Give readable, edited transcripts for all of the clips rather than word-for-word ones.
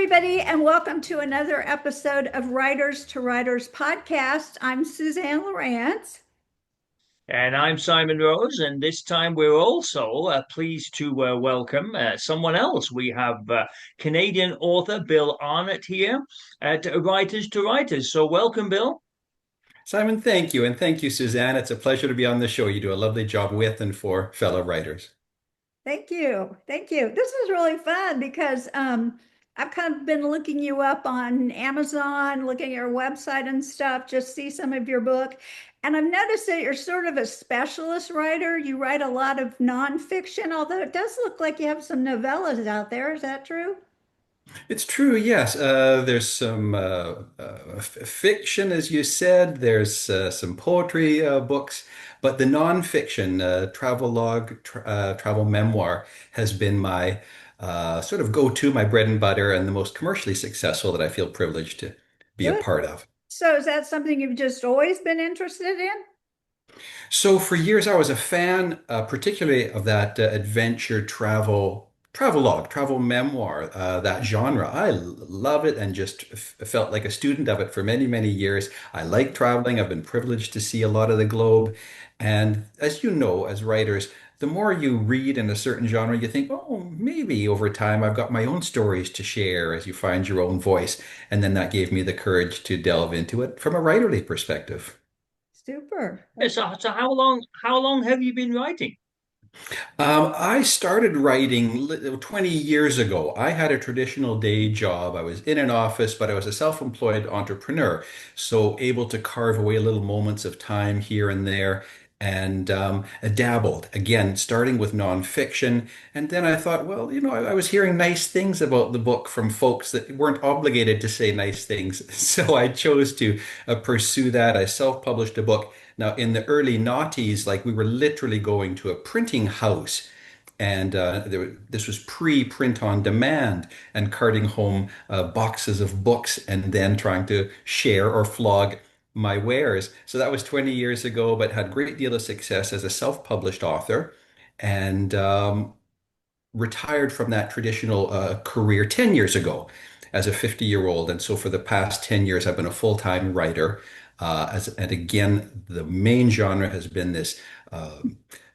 everybody, and welcome to another episode of Writers to Writers podcast. I'm Suzanne Lawrence. And I'm Simon Rose, and this time we're also pleased to welcome someone else. We have Canadian author Bill Arnott here at Writers to Writers. So welcome, Bill. Simon, thank you. And thank you, Suzanne. It's a pleasure to be on the show. You do a lovely job with and for fellow writers. Thank you. Thank you. This is really fun because I've kind of been looking you up on Amazon, looking at your website and stuff, just see some of your book. And I've noticed that you're sort of a specialist writer. You write a lot of nonfiction, although it does look like you have some novellas out there. Is that true? It's true, yes. There's some fiction, as you said. There's some poetry books, but the nonfiction, travel memoir, has been my sort of go-to, my bread and butter, and the most commercially successful that I feel privileged to be a Good. part of. So is that something you've just always been interested in? So for years, I was a fan, particularly of that adventure travelogue, travel memoir, that genre. I love it and just felt like a student of it for many, many years. I like traveling. I've been privileged to see a lot of the globe. And as you know, as writers, the more you read in a certain genre, you think, oh, maybe over time I've got my own stories to share as you find your own voice. And then that gave me the courage to delve into it from a writerly perspective. Super. Yeah, Okay. so how long have you been writing? I started writing 20 years ago. I had a traditional day job. I was in an office, but I was a self-employed entrepreneur, so able to carve away little moments of time here and there. And I dabbled again, starting with nonfiction. And then I thought, well, I was hearing nice things about the book from folks that weren't obligated to say nice things. So I chose to pursue that. I self-published a book. Now, in the early noughties, like we were literally going to a printing house, and this was pre-print on demand, and carting home boxes of books and then trying to share or flog my wares. So that was 20 years ago, but had a great deal of success as a self-published author, and retired from that traditional career 10 years ago as a 50-year-old. And so for the past 10 years, I've been a full-time writer. And again, the main genre has been this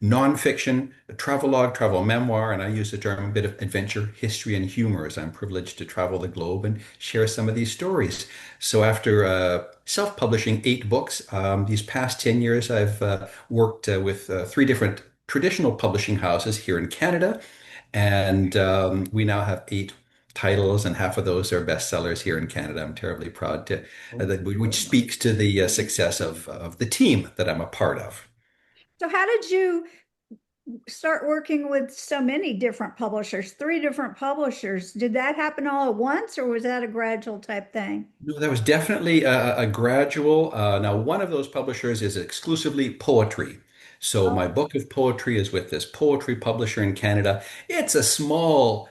nonfiction, travelogue, travel memoir, and I use the term a bit of adventure, history, and humor as I'm privileged to travel the globe and share some of these stories. So after self-publishing 8 books, these past 10 years, I've worked with 3 different traditional publishing houses here in Canada, and we now have 8 titles, and half of those are bestsellers here in Canada. I'm terribly proud to, Oh, which very nice. speaks to the success of the team that I'm a part of. So how did you start working with so many different publishers, three different publishers? Did that happen all at once, or was that a gradual type thing? No, that was definitely a gradual. Now, one of those publishers is exclusively poetry. So my Oh, book of poetry is with this poetry publisher in Canada. It's a small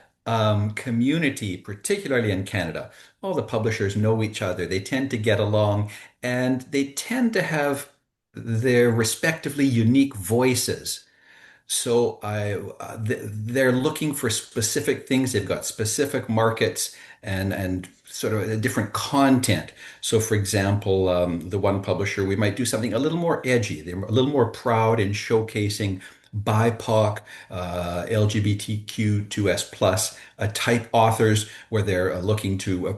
community, particularly in Canada. All the publishers know each other. They tend to get along, and they tend to have their respectively unique voices. So they're looking for specific things. They've got specific markets and sort of a different content. So, for example, the one publisher, we might do something a little more edgy. They're a little more proud in showcasing BIPOC, LGBTQ2S plus type authors, where they're looking to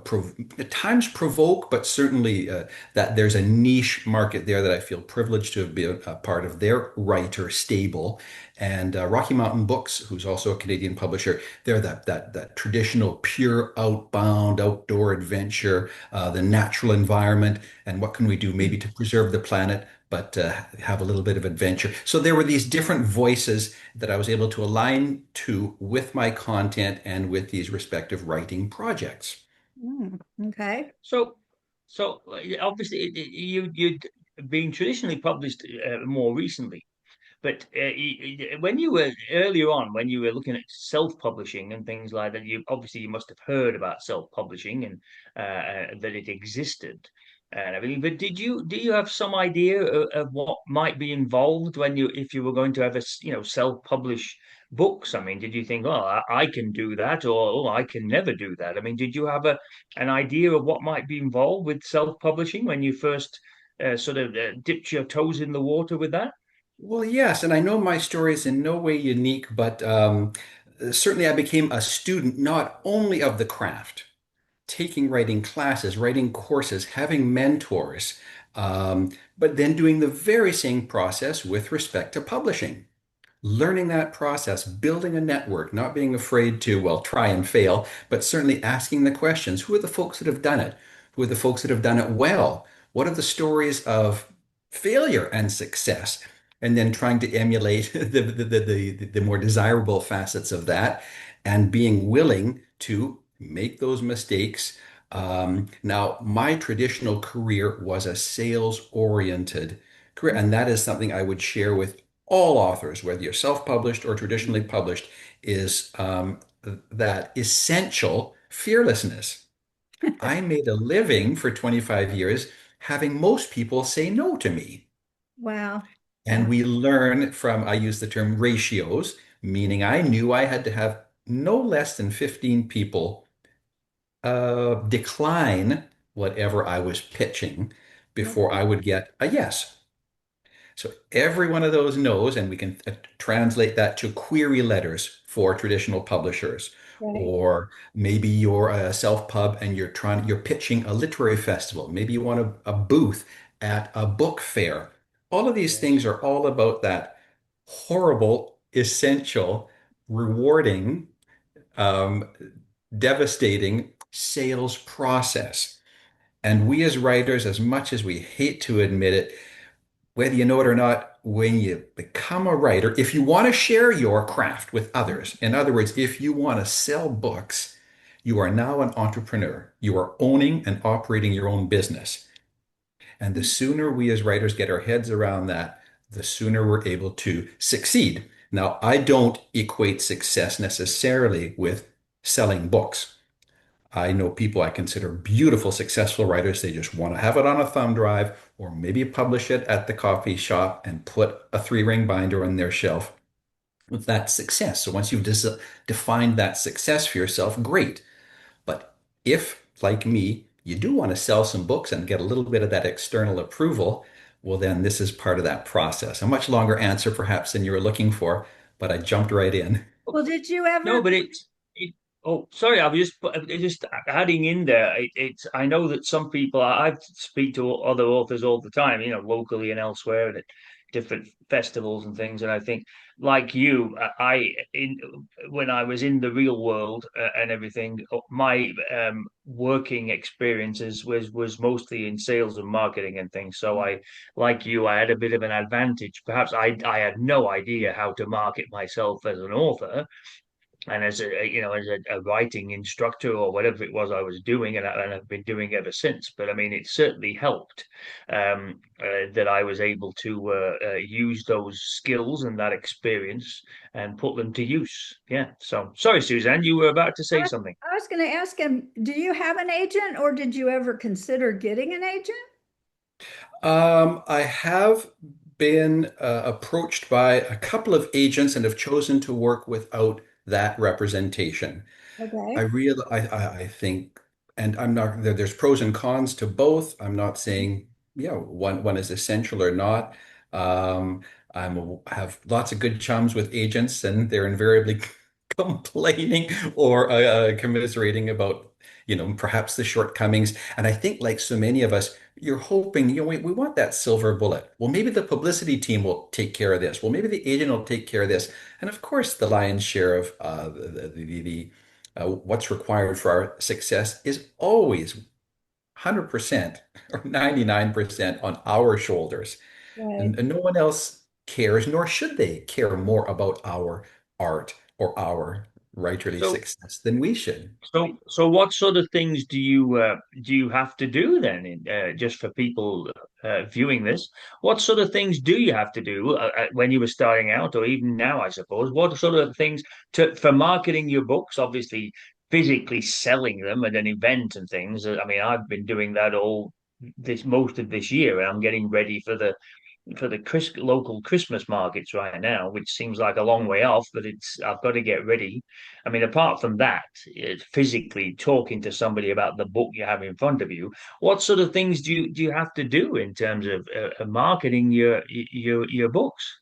at times provoke, but certainly that there's a niche market there that I feel privileged to have been a part of their writer stable. And Rocky Mountain Books, who's also a Canadian publisher, they're that traditional pure outbound outdoor adventure, the natural environment, and what can we do maybe to preserve the planet, but have a little bit of adventure. So there were these different voices that I was able to align to with my content and with these respective writing projects. okay. So obviously you'd been traditionally published more recently. But when you were earlier on, when you were looking at self-publishing and things like that, you must have heard about self-publishing and that it existed. and everything. But do you have some idea of what might be involved when you if you were going to ever self-publish books? I mean, did you think, oh, I can do that, or oh, I can never do that? I mean, did you have a an idea of what might be involved with self-publishing when you first dipped your toes in the water with that? Well, yes, and I know my story is in no way unique, but certainly I became a student not only of the craft, taking writing classes, writing courses, having mentors, but then doing the very same process with respect to publishing. Learning that process, building a network, not being afraid to, well, try and fail, but certainly asking the questions. Who are the folks that have done it? Who are the folks that have done it well? What are the stories of failure and success? And then trying to emulate the more desirable facets of that and being willing to make those mistakes. Now, my traditional career was a sales-oriented career, and that is something I would share with all authors, whether you're self-published or traditionally published, is that essential fearlessness. I made a living for 25 years having most people say no to me. Wow. And Yeah. we learn from, I use the term ratios, meaning I knew I had to have no less than 15 people decline whatever I was pitching before I Okay. would get a yes. So every one of those knows, and we can translate that to query letters for traditional publishers. Right. Or maybe you're a self-pub and you're pitching a literary festival. Maybe you want a booth at a book fair. All of these things Yes. are all about that horrible, essential, rewarding, um, devastating sales process. And we as writers, as much as we hate to admit it, whether you know it or not, when you become a writer, if you want to share your craft with others, in other words, if you want to sell books, you are now an entrepreneur. You are owning and operating your own business. And the sooner we as writers get our heads around that, the sooner we're able to succeed. Now, I don't equate success necessarily with selling books. I know people I consider beautiful, successful writers. They just want to have it on a thumb drive or maybe publish it at the coffee shop and put a three-ring binder on their shelf. That's success. So once you've defined that success for yourself, great. But if, like me, you do want to sell some books and get a little bit of that external approval, well, then this is part of that process. A much longer answer, perhaps, than you were looking for, but I jumped right in. Well, did you ever? No, but oh, sorry, I was just adding in there. It's I know that some people I speak to other authors all the time, locally and elsewhere, and at different festivals and things. And I think, like you, I in when I was in the real world and everything, my working experiences was mostly in sales and marketing and things. So like you, I had a bit of an advantage. Perhaps I had no idea how to market myself as an author and as a writing instructor or whatever it was I was doing, and I've been doing ever since. But I mean, it certainly helped that I was able to use those skills and that experience and put them to use. Yeah. So sorry, Suzanne, you were about to say something. I was going to ask him, do you have an agent or did you ever consider getting an agent? I have been approached by a couple of agents and have chosen to work without that representation. Okay. I think, and I'm not there's pros and cons to both. I'm not saying, one is essential or not. Um, have lots of good chums with agents, and they're invariably complaining or commiserating about, perhaps the shortcomings. And I think, like so many of us, you're hoping, we want that silver bullet. Well, maybe the publicity team will take care of this. Well, maybe the agent will take care of this. And of course, the lion's share of what's required for our success is always 100% or 99% on our shoulders. Right. And no one else cares, nor should they care more about our art or our writerly So success than we should. so what sort of things do you have to do then, just for people viewing this? What sort of things do you have to do when you were starting out, or even now, I suppose? What sort of things for marketing your books? Obviously, physically selling them at an event and things. I mean, I've been doing that all this most of this year, and I'm getting ready for the local Christmas markets right now, which seems like a long way off, but it's I've got to get ready. I mean, apart from that, it's physically talking to somebody about the book you have in front of you. What sort of things do you have to do in terms of marketing your books?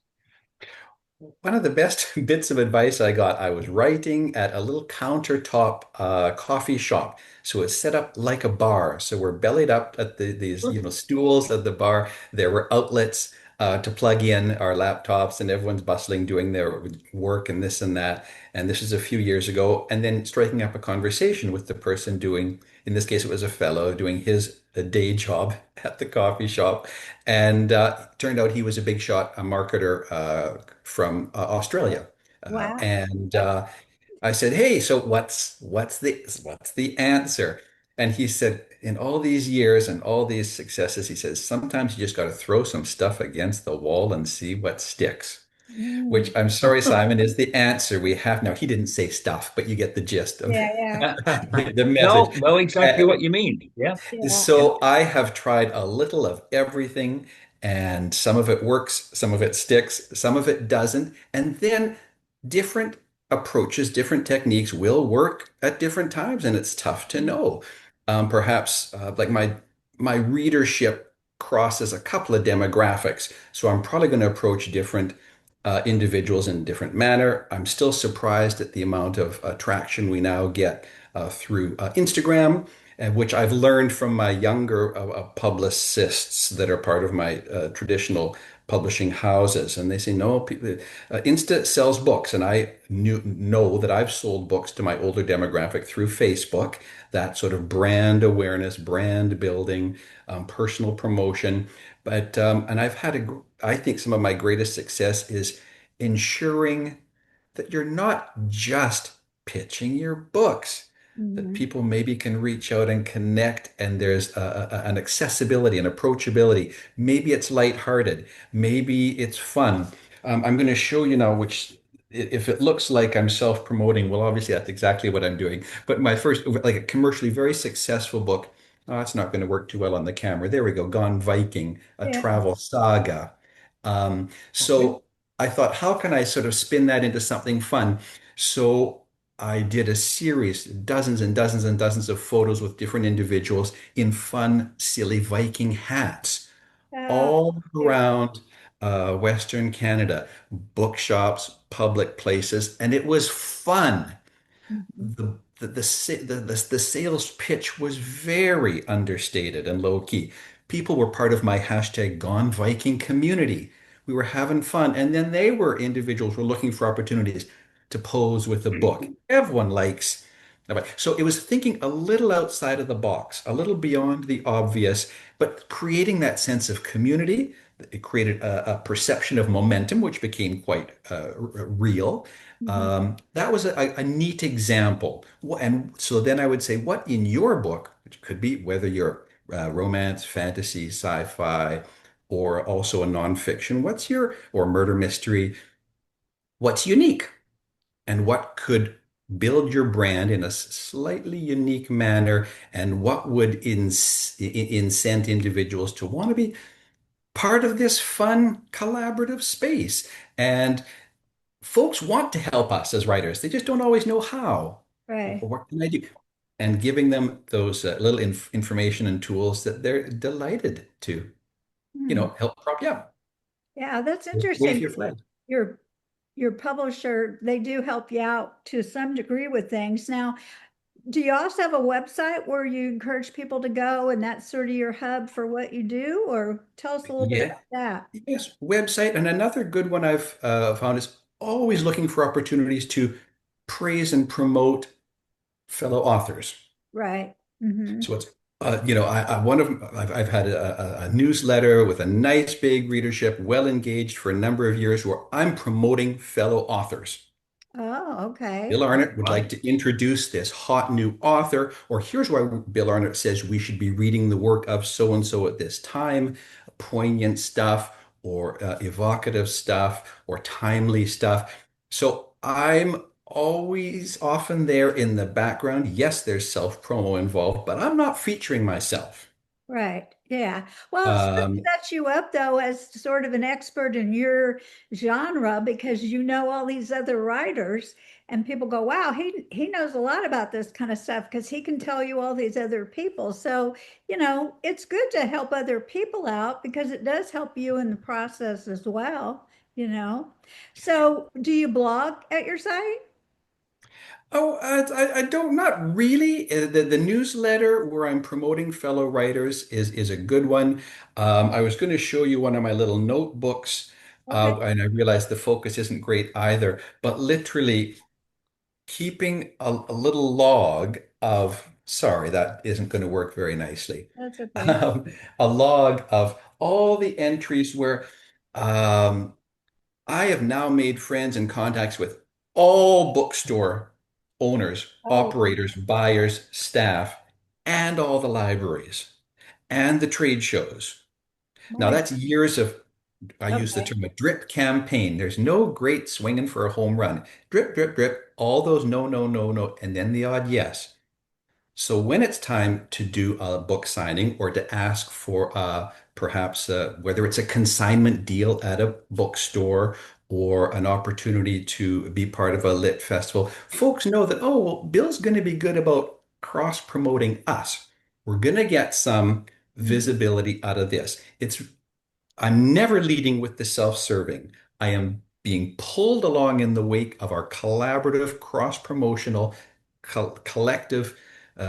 One of the best bits of advice I got, I was writing at a little countertop coffee shop. So it's set up like a bar. So we're bellied up at these, stools at the bar. There were outlets to plug in our laptops, and everyone's bustling doing their work and this and that. And this is a few years ago. And then striking up a conversation with the person doing, in this case, it was a fellow doing his day job at the coffee shop. And turned out he was a big shot, a marketer from Australia. Wow. And I said, "Hey, so what's the answer?" And he said, "In all these years and all these successes, he says, sometimes you just got to throw some stuff against the wall and see what sticks." Mm. Which I'm sorry, Simon, is the answer we have now. He didn't say stuff, but you get the gist of Yeah, yeah, the No, message. know exactly Uh, what you mean. Yeah. yeah. so I have tried a little of everything, and some of it works, some of it sticks, some of it doesn't. And then different approaches, different techniques will work at different times, and it's tough to know. Perhaps like my readership crosses a couple of demographics, so I'm probably going to approach different individuals in a different manner. I'm still surprised at the amount of traction we now get through Instagram, which I've learned from my younger publicists that are part of my traditional publishing houses. And they say, no, people, Insta sells books. And I know that I've sold books to my older demographic through Facebook, that sort of brand awareness, brand building, personal promotion. And I think some of my greatest success is ensuring that you're not just pitching your books, that Mhm. people maybe can reach out and connect, and there's an accessibility, an approachability. Maybe it's lighthearted, maybe it's fun. I'm going to show you now, which if it looks like I'm self-promoting, well, obviously that's exactly what I'm doing. But my first, like a commercially very successful book, oh, it's not going to work too well on the camera. There we go, Gone Viking, a Yeah. travel saga. Okay. So I thought, how can I sort of spin that into something fun? So I did a series, dozens and dozens and dozens of photos with different individuals in fun, silly Viking hats, Oh, all cute. around Western Canada, bookshops, public places, and it was fun. Mhm. The sales pitch was very understated and low key. People were part of my hashtag Gone Viking community. We were having fun, and then they were individuals who were looking for opportunities to pose with a book. Everyone likes. So it was thinking a little outside of the box, a little beyond the obvious, but creating that sense of community. It created a perception of momentum, which became quite real. Mhm. That was a neat example. And so then I would say, what in your book, which could be whether you're romance, fantasy, sci-fi, or also a nonfiction, or murder mystery, what's unique? And what could build your brand in a slightly unique manner? And what would incent individuals to want to be part of this fun collaborative space? And folks want to help us as writers. They just don't always know how. Right. What can I do? And giving them those little information and tools that they're delighted to, Hmm. help prop you up, Yeah, that's wave interesting. your flag. Your your publisher, they do help you out to some degree with things. Now, do you also have a website where you encourage people to go and that's sort of your hub for what you do? Or tell us a little bit Yeah, about that. yes, website. And another good one I've found is always looking for opportunities to praise and promote fellow authors. Right. Hmm. So it's I've had a newsletter with a nice big readership, well engaged for a number of years, where I'm promoting fellow authors. Oh, okay. Bill Arnott would like Right. to introduce this hot new author, or here's why Bill Arnott says we should be reading the work of so and so at this time, poignant stuff, or evocative stuff, or timely stuff. So I'm always often there in the background. Yes, there's self promo involved, but I'm not featuring myself. Right. Yeah. Well, it sort of Um, sets you up though as sort of an expert in your genre because you know all these other writers and people go, wow, he knows a lot about this kind of stuff because he can tell you all these other people. So, it's good to help other people out because it does help you in the process as well, you know. So, do you blog at your site? I don't, not really. The newsletter where I'm promoting fellow writers is a good one. I was going to show you one of my little notebooks, Okay. and I realized the focus isn't great either. But literally keeping a little log of, sorry, that isn't going to work very nicely. That's okay. A log of all the entries where um, I have now made friends and contacts with all bookstore owners, Oh, operators, buyers, staff, and all the libraries and the trade shows. Now, my, that's years of, I use the okay. term a drip campaign. There's no great swinging for a home run. Drip, drip, drip, all those no, no, no, no, and then the odd yes. So when it's time to do a book signing or to ask for perhaps whether it's a consignment deal at a bookstore or an opportunity to be part of a lit festival, folks know that, oh, well, Bill's going to be good about cross promoting us. We're going to get some Mm. visibility out of this. I'm never leading with the self-serving. I am being pulled along in the wake of our collaborative, cross-promotional, collective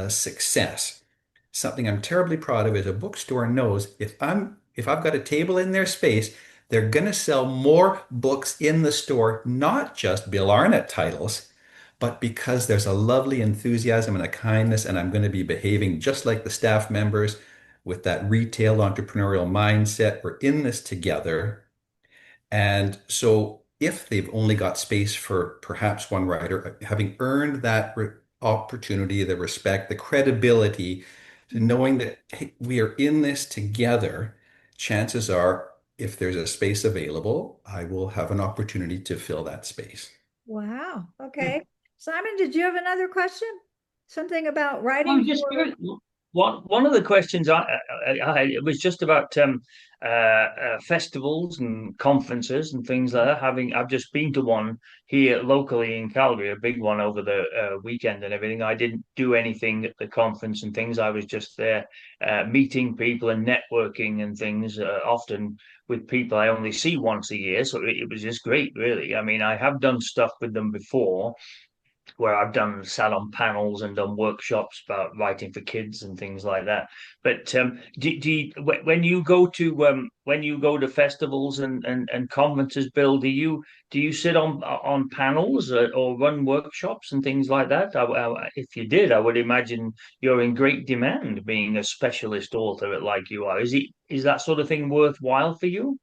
success. Something I'm terribly proud of is a bookstore knows if I've got a table in their space, they're going to sell more books in the store, not just Bill Arnott titles, but because there's a lovely enthusiasm and a kindness, and I'm going to be behaving just like the staff members with that retail entrepreneurial mindset. We're in this together. And so if they've only got space for perhaps one writer, having earned that opportunity, the respect, the credibility, to knowing that hey, we are in this together, chances are, if there's a space available, I will have an opportunity to fill that space. Wow. Okay. Simon, did you have another question? Something about I writing was just for, curious. One of the questions I it was just about festivals and conferences and things like that. I've just been to one here locally in Calgary, a big one over the weekend and everything. I didn't do anything at the conference and things. I was just there meeting people and networking and things, often with people I only see once a year. So it was just great, really. I mean, I have done stuff with them before where I've done sat on panels and done workshops about writing for kids and things like that. But when you go to festivals and conferences, Bill, do you sit on panels or run workshops and things like that? If you did, I would imagine you're in great demand, being a specialist author like you are. Is that sort of thing worthwhile for you?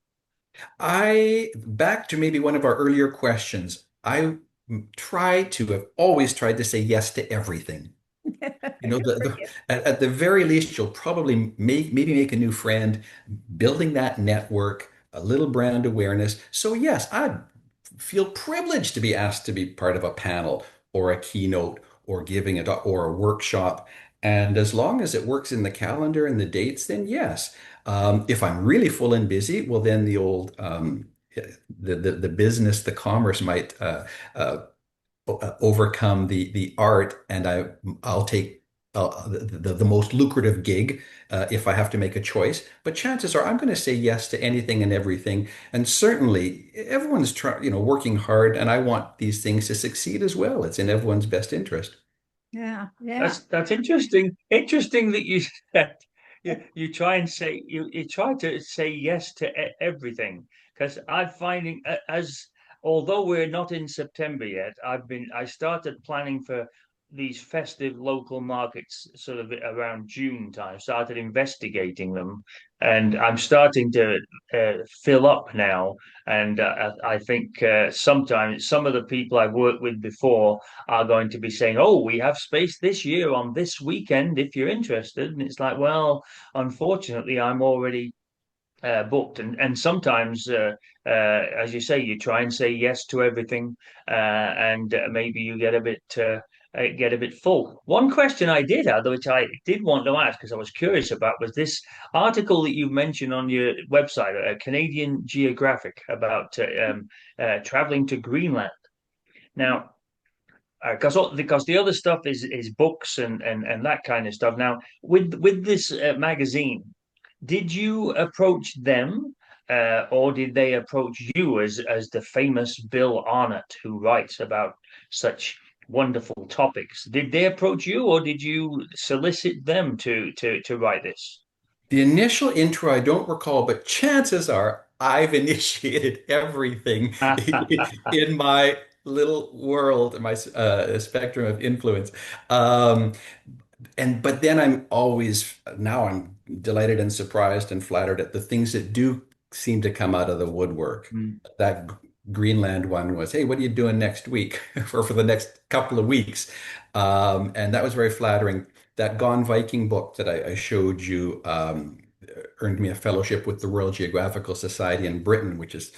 Back to maybe one of our earlier questions, have always tried to say yes to everything. You know, good for you. at the very least, you'll probably maybe make a new friend, building that network, a little brand awareness. So yes, I feel privileged to be asked to be part of a panel or a keynote or giving or a workshop. And as long as it works in the calendar and the dates, then yes. If I'm really full and busy, well, then the old the business, the commerce might uh, overcome the art, and I'll take the most lucrative gig if I have to make a choice. But chances are I'm going to say yes to anything and everything. And certainly everyone's working hard, and I want these things to succeed as well. It's in everyone's best interest. Yeah. Yeah. That's interesting. Interesting that you said you try and say you try to say yes to everything because I'm finding as although we're not in September yet, I started planning for these festive local markets sort of around June time. Started investigating them, and I'm starting to fill up now. And I think sometimes some of the people I've worked with before are going to be saying, "Oh, we have space this year on this weekend if you're interested." And it's like, well, unfortunately, I'm already booked. And sometimes, as you say, you try and say yes to everything, and maybe you get a bit get a bit full. One question I did have, which I did want to ask because I was curious about, was this article that you mentioned on your website, Canadian Geographic, about traveling to Greenland. Now, because the other stuff is books and that kind of stuff. Now, with this magazine, did you approach them, or did they approach you as the famous Bill Arnott who writes about such wonderful topics? Did they approach you, or did you solicit them to write this? The initial intro, I don't recall, but chances are I've initiated everything in my little world, my spectrum of influence. Um, but then I'm always now I'm delighted and surprised and flattered at the things that do seem to come out of the woodwork. Mm. That Greenland one was, hey, what are you doing next week or for the next couple of weeks? And that was very flattering. That Gone Viking book that I showed you earned me a fellowship with the Royal Geographical Society in Britain, which is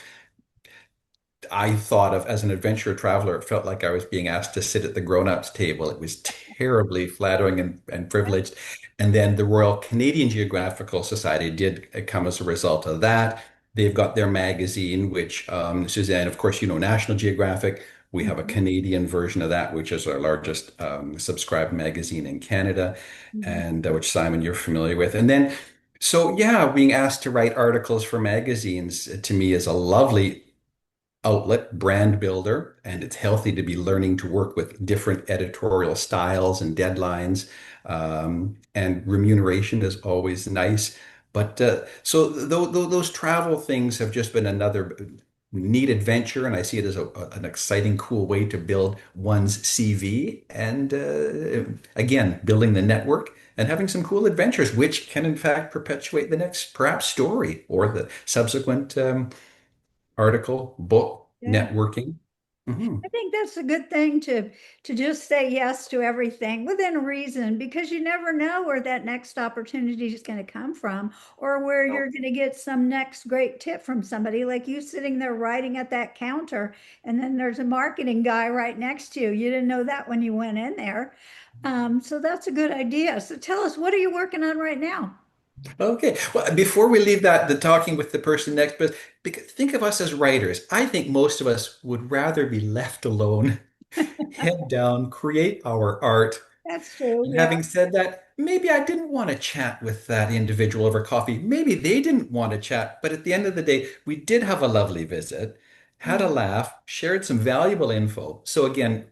I thought of as an adventure traveler, it felt like I was being asked to sit at the grown-ups table. It was terribly flattering and privileged. And then the Royal Canadian Geographical Society did come as a result of that. They've got their magazine, which Suzanne, of course, you know, National Geographic. We have a Mhm. Canadian version of that, which is our largest subscribed magazine in Canada, Mhm. and which Simon, you're familiar with. And then, so yeah, being asked to write articles for magazines to me is a lovely outlet, brand builder, and it's healthy to be learning to work with different editorial styles and deadlines. And remuneration is always nice. But so those travel things have just been another neat adventure, and I see it as an exciting, cool way to build one's CV. And again, building the network and having some cool adventures, which can in fact perpetuate the next perhaps story or the subsequent article, book, Yeah. networking. Mhm. I think that's a good thing to just say yes to everything within reason because you never know where that next opportunity is going to come from or where No. you're going to get some next great tip from somebody like you sitting there writing at that counter and then there's a marketing guy right next to you. You didn't know that when you went in there. So that's a good idea. So tell us, what are you working on right now? Okay. Well, before we leave that, the talking with the person next, but think of us as writers. I think most of us would rather be left alone, head down, create our art. That's true. And Yeah. having said that, maybe I didn't want to chat with that individual over coffee. Maybe they didn't want to chat, but at the end of the day, we did have a lovely visit, had a Mhm. laugh, shared some valuable info. So again,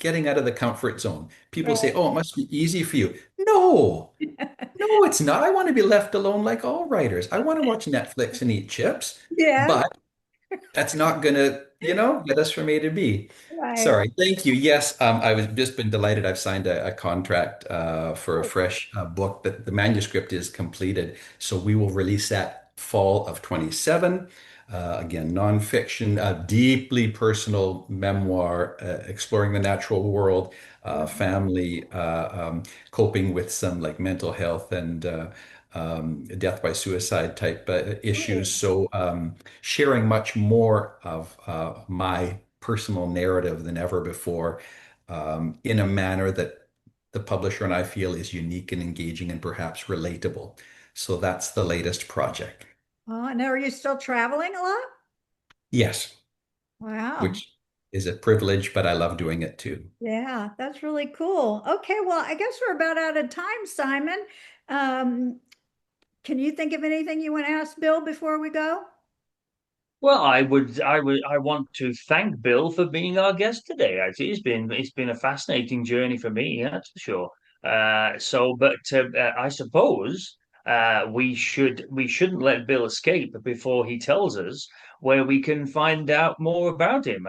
getting out of the comfort zone. People say, Right. "Oh, it must be easy for you." No. No, it's not. I want to be left alone like all writers. I want to watch Netflix and eat chips, Yeah. but that's not gonna, get us from A to B. Right. Sorry. Thank you. Yes, I was just been delighted. I've signed a contract for a fresh book that the manuscript is completed. So we will release that fall of 27. Again, nonfiction, deeply personal memoir, exploring the natural world, family, coping with some like mental health and death by suicide type issues. Cool. So sharing much more of my personal narrative than ever before, in a manner that the publisher and I feel is unique and engaging and perhaps relatable. So that's the latest project. Oh, and are you still traveling a lot? Yes, Wow. which is a privilege, but I love doing it too. Yeah, that's really cool. Okay, well, I guess we're about out of time, Simon. Um, can you think of anything you want to ask Bill before we go? Well, I want to thank Bill for being our guest today. Actually, it's been a fascinating journey for me, that's for sure. I suppose we shouldn't let Bill escape before he tells us where we can find out more about him.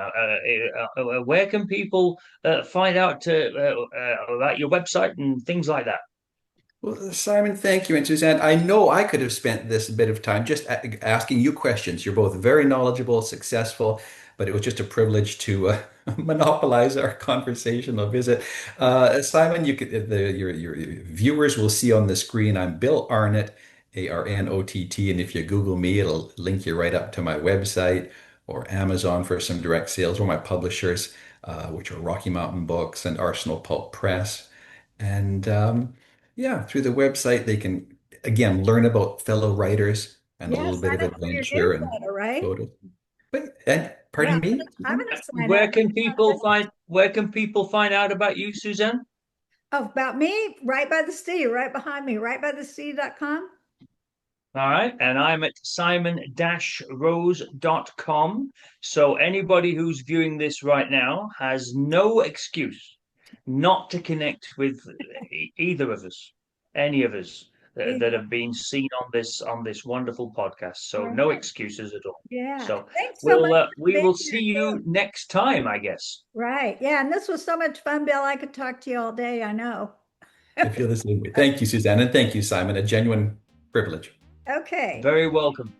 Where can people find out about your website and things like that? Well, Simon, thank you. And Suzanne, I know I could have spent this bit of time just asking you questions. You're both very knowledgeable, successful, but it was just a privilege to monopolize our conversational visit. Simon, your viewers will see on the screen, I'm Bill Arnott, Arnott, and if you Google me, it'll link you right up to my website or Amazon for some direct sales or my publishers. which are Rocky Mountain Books and Arsenal Pulp Press. And yeah, through the website, they can, again, learn about fellow writers and a Yeah, little bit sign of up for your adventure and newsletter, right? photos. But, and Yeah, pardon me? I'm gonna sign up. Where can people find out about you, Suzanne? Oh, about me, right by the sea, right behind me, rightbythesea.com. All right. And I'm at simon-rose.com. So anybody who's viewing this right now has no excuse not to connect with either of us, any of us that have been seen on this wonderful podcast. So no Right. excuses at all. Yeah. So Thanks so much for we being will here see you too. next time, I guess. Right. Yeah. And this was so much fun, Bill. I could talk to you all day. I know. I feel the same way. Thank you, Suzanne, and thank you, Simon. A genuine privilege. Okay. Very welcome.